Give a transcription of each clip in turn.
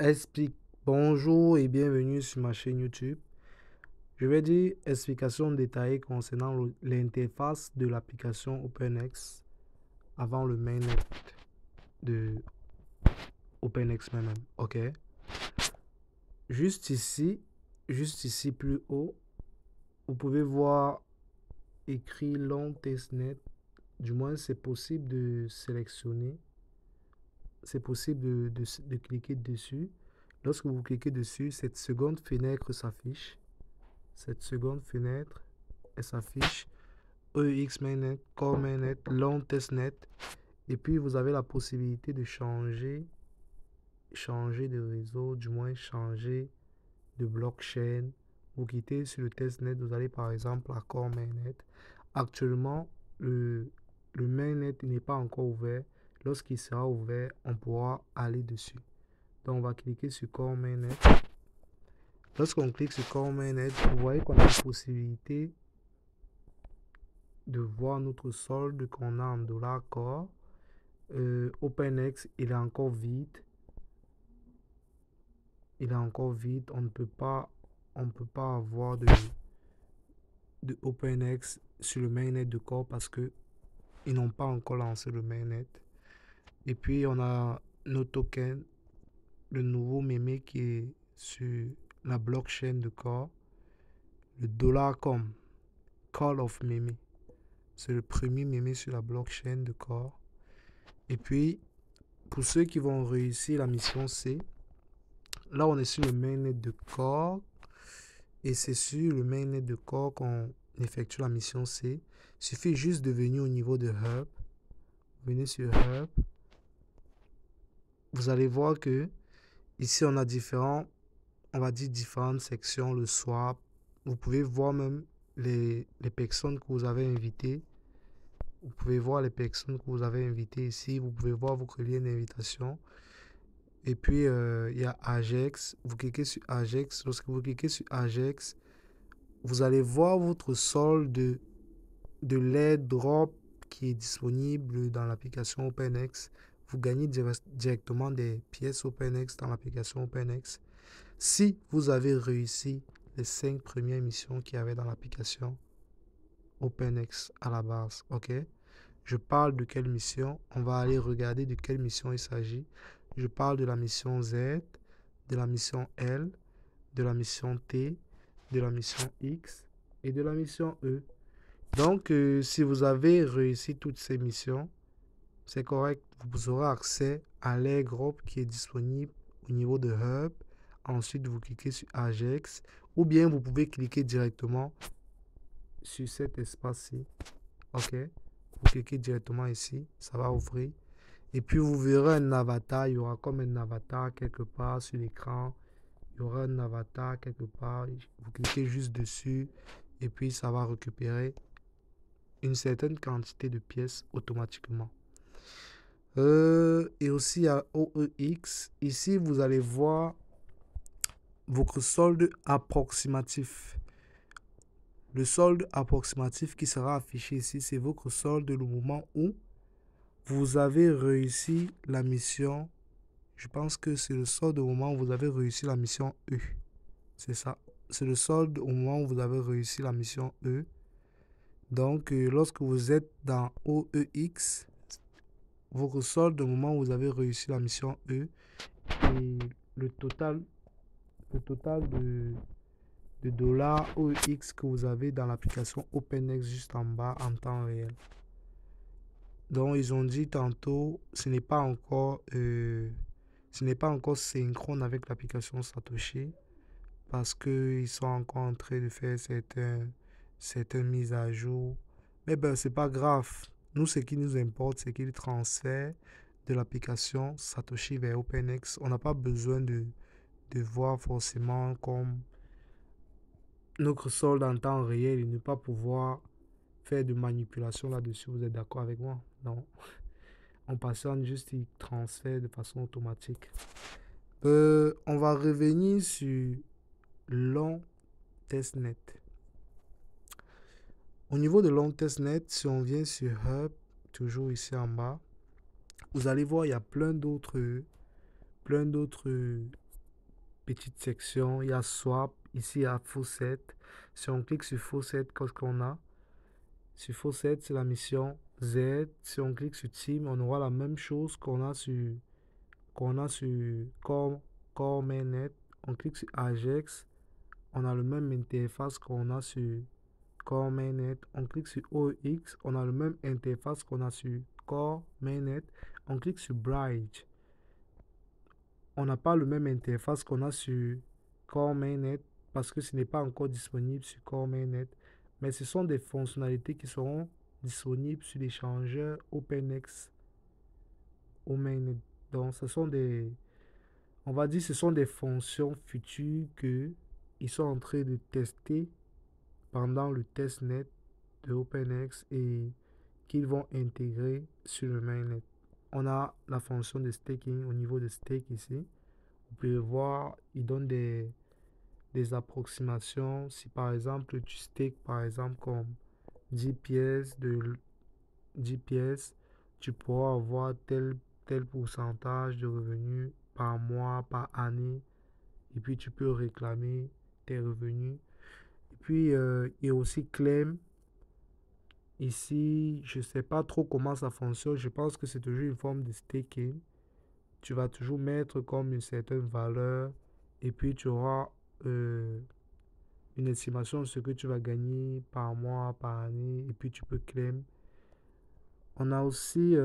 Explique. Bonjour et bienvenue sur ma chaîne YouTube. Je vais dire explication détaillée concernant l'interface de l'application OpenX avant le mainnet de OpenX même. Ok. Juste ici, plus haut, vous pouvez voir écrit long testnet. Du moins, c'est possible de sélectionner. C'est possible de cliquer dessus. Lorsque vous cliquez dessus, cette seconde fenêtre s'affiche. Cette seconde fenêtre, elle s'affiche EX Mainnet, Core Mainnet, Long Testnet. Et puis vous avez la possibilité de changer de réseau, du moins changer de blockchain. Vous quittez sur le testnet, vous allez par exemple à Core Mainnet. Actuellement, le mainnet n'est pas encore ouvert. Lorsqu'il sera ouvert, on pourra aller dessus. Donc on va cliquer sur Core Mainnet. Lorsqu'on clique sur Core Mainnet, vous voyez qu'on a la possibilité de voir notre solde qu'on a en dollars corps. OpenX, il est encore vide. Il est encore vide. On ne peut pas avoir de OpenX sur le mainnet de corps parce que ils n'ont pas encore lancé le mainnet. Et puis on a nos tokens, le nouveau mémé qui est sur la blockchain de corps, le $com, Call of Mémé. C'est le premier mémé sur la blockchain de corps. Et puis, pour ceux qui vont réussir la mission C, là on est sur le mainnet de corps et c'est sur le mainnet de corps qu'on effectue la mission C. Il suffit juste de venir au niveau de Hub. Venez sur Hub. Vous allez voir que ici on a on va dire différentes sections, le swap. Vous pouvez voir même les personnes que vous avez invitées. Vous pouvez voir les personnes que vous avez invitées ici. Vous pouvez voir votre lien d'invitation. Et puis, il y a Ajax. Vous cliquez sur Ajax. Lorsque vous cliquez sur Ajax, vous allez voir votre solde de l'airdrop qui est disponible dans l'application OpenX. Vous gagnez directement des pièces OpenX dans l'application OpenX. Si vous avez réussi les 5 premières missions qu'il y avait dans l'application OpenX à la base, ok? Je parle de quelle mission? On va aller regarder de quelle mission il s'agit. Je parle de la mission Z, de la mission L, de la mission T, de la mission X et de la mission E. Donc, si vous avez réussi toutes ces missions, c'est correct. Vous aurez accès à l'airdrop qui est disponible au niveau de Hub. Ensuite, vous cliquez sur Ajax ou bien vous pouvez cliquer directement sur cet espace-ci. Ok? Vous cliquez directement ici, ça va ouvrir. Et puis vous verrez un avatar, il y aura comme un avatar quelque part sur l'écran. Il y aura un avatar quelque part. Vous cliquez juste dessus et puis ça va récupérer une certaine quantité de pièces automatiquement. Et aussi à OEX, ici vous allez voir votre solde approximatif. Le solde approximatif qui sera affiché ici, c'est votre solde le moment où vous avez réussi la mission. Je pense que c'est le solde au moment où vous avez réussi la mission E. C'est ça. C'est le solde au moment où vous avez réussi la mission E. Donc, lorsque vous êtes dans OEX, votre solde au moment où vous avez réussi la mission E et le total de dollars OEX que vous avez dans l'application OpenX juste en bas en temps réel. Donc, ils ont dit tantôt, ce n'est pas encore synchrone avec l'application Satoshi parce qu'ils sont encore en train de faire certaines mises à jour. Mais ben, c'est pas grave. Nous, ce qui nous importe, c'est qu'ils transfèrent de l'application Satoshi vers OpenX. On n'a pas besoin de voir forcément comme notre solde en temps réel et ne pas pouvoir faire de manipulation là-dessus. Vous êtes d'accord avec moi? Non. On patiente juste, il transfère de façon automatique. On va revenir sur long testnet. Au niveau de long testnet, si on vient sur Hub, toujours ici en bas, vous allez voir, il y a plein d'autres petites sections. Il y a swap, ici il y a faucet. Si on clique sur faucet, qu'est-ce qu'on a? Sur faucet, c'est la mission Z. Si on clique sur team, on aura la même chose qu'on a sur Core Mainnet. On clique sur Ajax, on a le même interface qu'on a sur Core Mainnet. On clique sur OX, on a le même interface qu'on a sur Core Mainnet. On clique sur Bridge, on n'a pas le même interface qu'on a sur Core Mainnet parce que ce n'est pas encore disponible sur Core Mainnet. Mais ce sont des fonctionnalités qui seront disponibles sur l'échangeur OpenX au Mainnet. Donc, on va dire, ce sont des fonctions futures que ils sont en train de tester pendant le testnet de OpenX et qu'ils vont intégrer sur le mainnet. On a la fonction de staking au niveau de stake ici. Vous pouvez voir, il donne des approximations. Si par exemple tu stakes par exemple comme 10 pièces de 10 pièces, tu pourras avoir tel pourcentage de revenus par mois, par année. Et puis tu peux réclamer tes revenus. Et puis il y a aussi claim. Ici, je ne sais pas trop comment ça fonctionne. Je pense que c'est toujours une forme de staking. Tu vas toujours mettre comme une certaine valeur et puis tu auras une estimation de ce que tu vas gagner par mois, par année et puis tu peux claim. On a aussi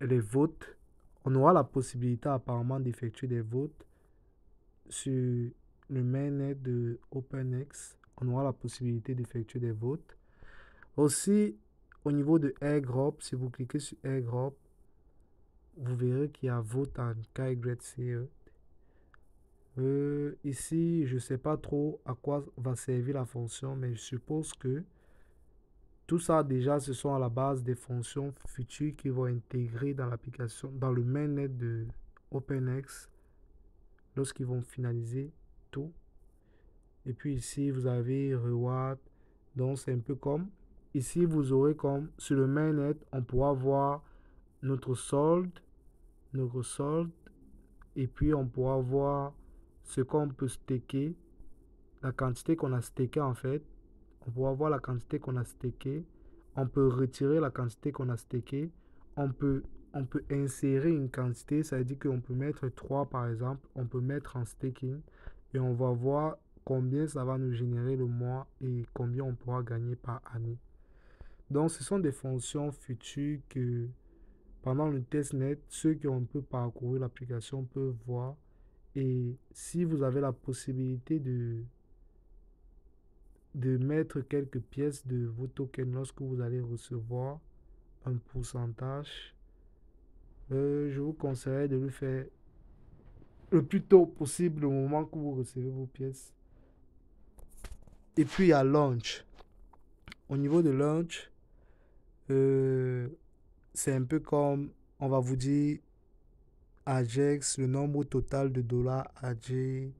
les votes. On aura la possibilité apparemment d'effectuer des votes sur le mainnet de OpenX. On aura la possibilité d'effectuer des votes. Aussi, au niveau de airdrop, si vous cliquez sur airdrop, vous verrez qu'il y a vote en KYCE. Ici, je ne sais pas trop à quoi va servir la fonction, mais je suppose que tout ça déjà, ce sont à la base des fonctions futures qui vont intégrer dans l'application, dans le mainnet de OpenX lorsqu'ils vont finaliser tout. Et puis ici, vous avez reward. Donc, c'est un peu comme ici, vous aurez comme sur le mainnet, on pourra voir notre solde, et puis on pourra voir ce qu'on peut staker, la quantité qu'on a staké en fait. On pourra voir la quantité qu'on a staké. On peut retirer la quantité qu'on a staké. On peut, on peut insérer une quantité, ça veut dire qu'on peut mettre 3 par exemple. On peut mettre en staking et on va voir combien ça va nous générer le mois et combien on pourra gagner par année. Donc ce sont des fonctions futures que pendant le testnet, ceux qui ont un peu parcouru l'application peuvent voir. Et si vous avez la possibilité de mettre quelques pièces de vos tokens lorsque vous allez recevoir un pourcentage, je vous conseillerais de le faire le plus tôt possible au moment que vous recevez vos pièces. Et puis il y a launch. Au niveau de launch, c'est un peu comme on va vous dire Ajax, le nombre total de dollars AJ,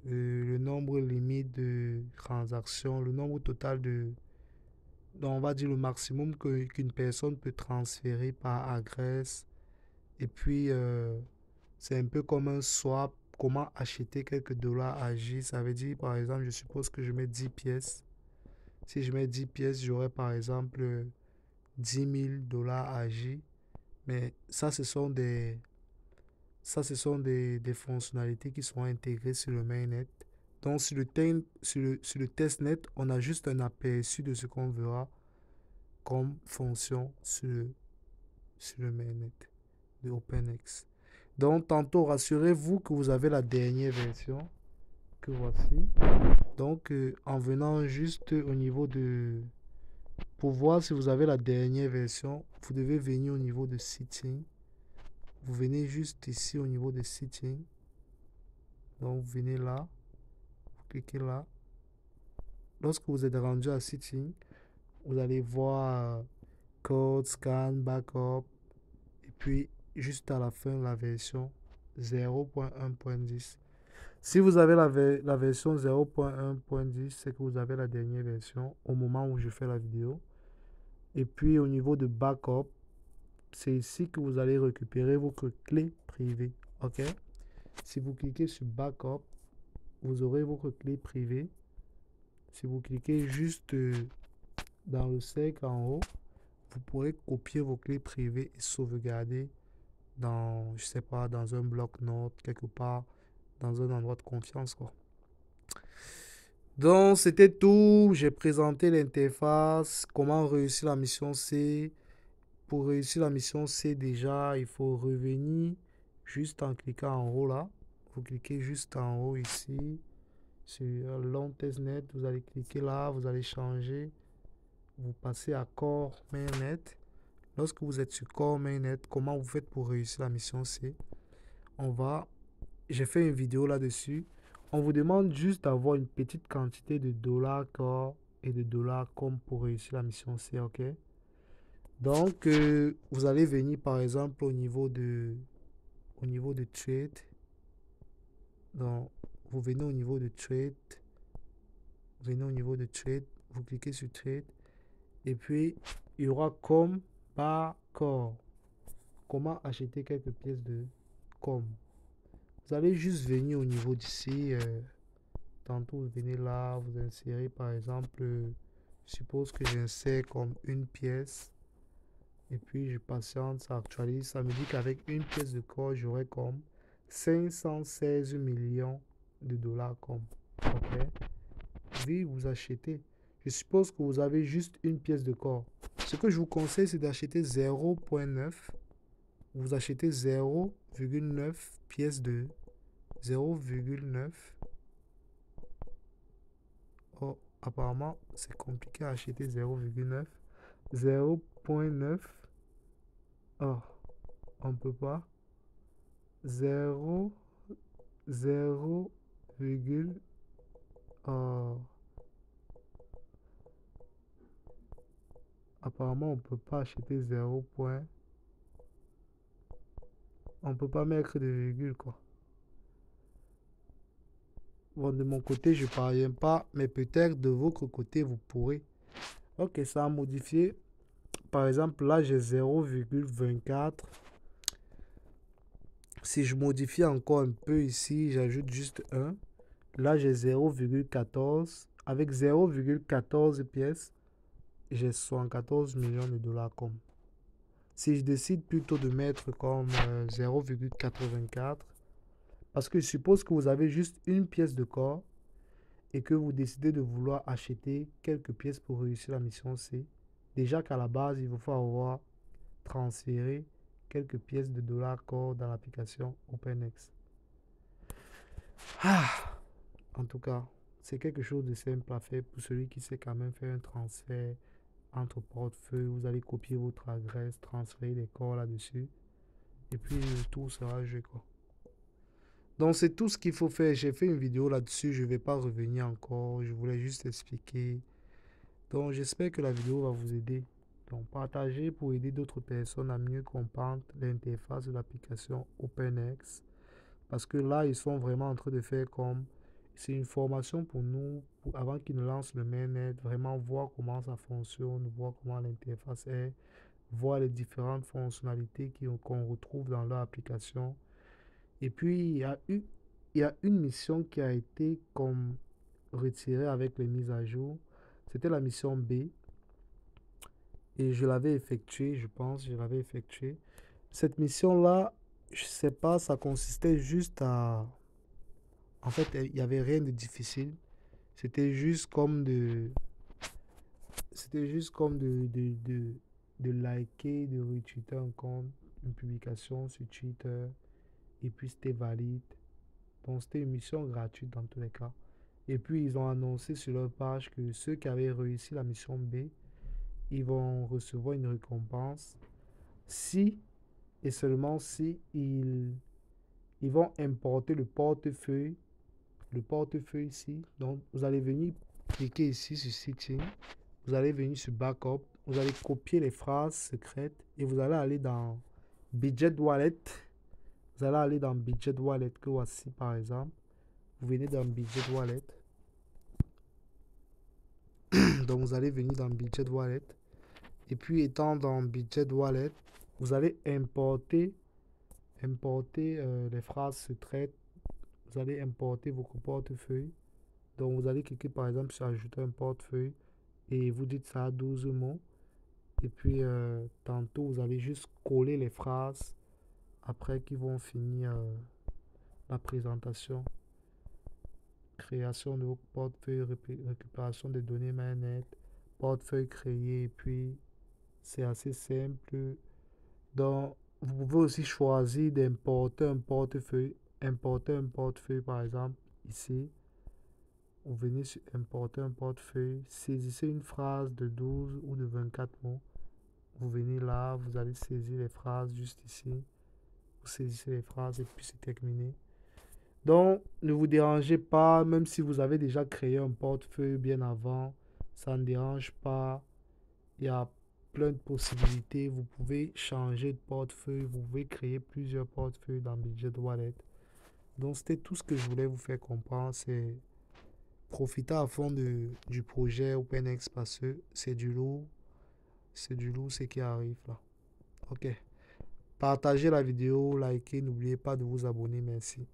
le nombre limite de transactions, le nombre total de... Donc on va dire le maximum qu'une personne peut transférer par adresse. Et puis c'est un peu comme un swap, comment acheter quelques dollars AJ. Ça veut dire par exemple, je suppose que je mets 10 pièces. Si je mets 10 pièces, j'aurai par exemple 10 000 dollars AJ. Mais ça, ce sont des fonctionnalités qui sont intégrées sur le mainnet. Donc, sur le testnet, on a juste un aperçu de ce qu'on verra comme fonction sur le mainnet de OpenX. Donc, tantôt, rassurez-vous que vous avez la dernière version que voici. Donc, en venant juste au niveau de... Pour voir si vous avez la dernière version, vous devez venir au niveau de Setting. Vous venez juste ici au niveau de Setting. Donc, vous venez là. Vous cliquez là. Lorsque vous êtes rendu à Setting, vous allez voir Code, Scan, Backup. Et puis, juste à la fin, la version 0.1.10. Si vous avez la version 0.1.10, c'est que vous avez la dernière version au moment où je fais la vidéo. Et puis, au niveau de Backup, c'est ici que vous allez récupérer votre clé privée. OK? Si vous cliquez sur Backup, vous aurez votre clé privée. Si vous cliquez juste dans le cercle en haut, vous pourrez copier vos clés privées et sauvegarder dans, je sais pas, dans un bloc-notes, quelque part, dans un endroit de confiance, quoi. Donc, c'était tout. J'ai présenté l'interface, comment réussir la mission C. Pour réussir la mission C, déjà, il faut revenir juste en cliquant en haut là. Vous cliquez juste en haut ici, sur Long Testnet. Vous allez cliquer là, vous allez changer. Vous passez à Core Mainnet. Lorsque vous êtes sur Core Mainnet, comment vous faites pour réussir la mission C? J'ai fait une vidéo là-dessus. On vous demande juste d'avoir une petite quantité de dollars Core et de dollars Com pour réussir la mission C, ok? Donc, vous allez venir par exemple au niveau de Trade. Donc, vous venez au niveau de Trade. Vous venez au niveau de Trade. Vous cliquez sur Trade. Et puis, il y aura Com par Core. Comment acheter quelques pièces de Com. Vous allez juste venir au niveau d'ici. Tantôt, vous venez là. Vous insérez par exemple. Je suppose que j'insère comme une pièce. Et puis je patiente, ça actualise. Ça me dit qu'avec une pièce de corps, j'aurai comme 516 millions de dollars comme. Ok. Oui, vous achetez. Je suppose que vous avez juste une pièce de corps. Ce que je vous conseille, c'est d'acheter 0.9. Vous achetez 0,9 pièces de 0,9. Oh, apparemment, c'est compliqué à acheter 0,9. 0.9. Oh, on peut pas. 0, 0, oh, apparemment, on peut pas acheter 0 point. On peut pas mettre de virgule, quoi. Bon, de mon côté, je parviens pas, mais peut-être de votre côté, vous pourrez. Ok, ça a modifié. Par exemple, là, j'ai 0,24. Si je modifie encore un peu ici, j'ajoute juste 1. Là, j'ai 0,14. Avec 0,14 pièces, j'ai 74 millions de dollars comme. Si je décide plutôt de mettre comme 0,84, parce que je suppose que vous avez juste une pièce de corps et que vous décidez de vouloir acheter quelques pièces pour réussir la mission C, déjà qu'à la base, il vous faut avoir transféré quelques pièces de dollars corps dans l'application OpenX. En tout cas, c'est quelque chose de simple à faire pour celui qui sait quand même faire un transfert entre portefeuilles. Vous allez copier votre adresse, transférer les corps là-dessus. Et puis le tour sera joué, quoi. Donc c'est tout ce qu'il faut faire. J'ai fait une vidéo là-dessus. Je ne vais pas revenir encore. Je voulais juste expliquer. Donc j'espère que la vidéo va vous aider. Donc partagez pour aider d'autres personnes à mieux comprendre l'interface de l'application OpenX. Parce que là, ils sont vraiment en train de faire comme... C'est une formation pour nous, avant qu'ils ne lancent le mainnet, vraiment voir comment ça fonctionne, voir comment l'interface est, voir les différentes fonctionnalités qu'on retrouve dans leur application. Et puis, il y a une mission qui a été comme retirée avec les mises à jour. C'était la mission B. Et je l'avais effectuée, je pense, je l'avais effectuée. Cette mission-là, je sais pas, ça consistait juste à... En fait, il n'y avait rien de difficile. C'était juste comme de... C'était juste comme de liker, de retweeter un compte, une publication sur Twitter. Et puis c'était valide. Donc c'était une mission gratuite dans tous les cas. Et puis ils ont annoncé sur leur page que ceux qui avaient réussi la mission B, ils vont recevoir une récompense si et seulement si ils vont importer le portefeuille ici. Donc vous allez venir cliquer ici sur Setting, vous allez venir sur Backup, vous allez copier les phrases secrètes et vous allez aller dans Budget Wallet. Vous allez aller dans Budget Wallet que voici par exemple. Vous venez dans Budget Wallet. Donc vous allez venir dans Budget Wallet. Et puis étant dans Budget Wallet, vous allez importer les phrases secrètes vous allez importer votre portefeuille. Donc, vous allez cliquer par exemple sur ajouter un portefeuille et vous dites ça a 12 mots. Et puis, tantôt, vous allez juste coller les phrases après qui vont finir la présentation. Création de votre portefeuille, récupération des données mainnet, portefeuille créé, et puis c'est assez simple. Donc, vous pouvez aussi choisir d'importer un portefeuille. Importer un portefeuille, par exemple, ici. Vous venez sur importer un portefeuille, saisissez une phrase de 12 ou de 24 mots. Vous venez là, vous allez saisir les phrases juste ici. Vous saisissez les phrases et puis c'est terminé. Donc, ne vous dérangez pas, même si vous avez déjà créé un portefeuille bien avant, ça ne dérange pas. Il y a plein de possibilités. Vous pouvez changer de portefeuille, vous pouvez créer plusieurs portefeuilles dans Budget Wallet. Donc, c'était tout ce que je voulais vous faire comprendre. C'est profiter à fond du projet OpenX parce que c'est du lourd ce qui arrive là. Ok. Partagez la vidéo, likez, n'oubliez pas de vous abonner. Merci.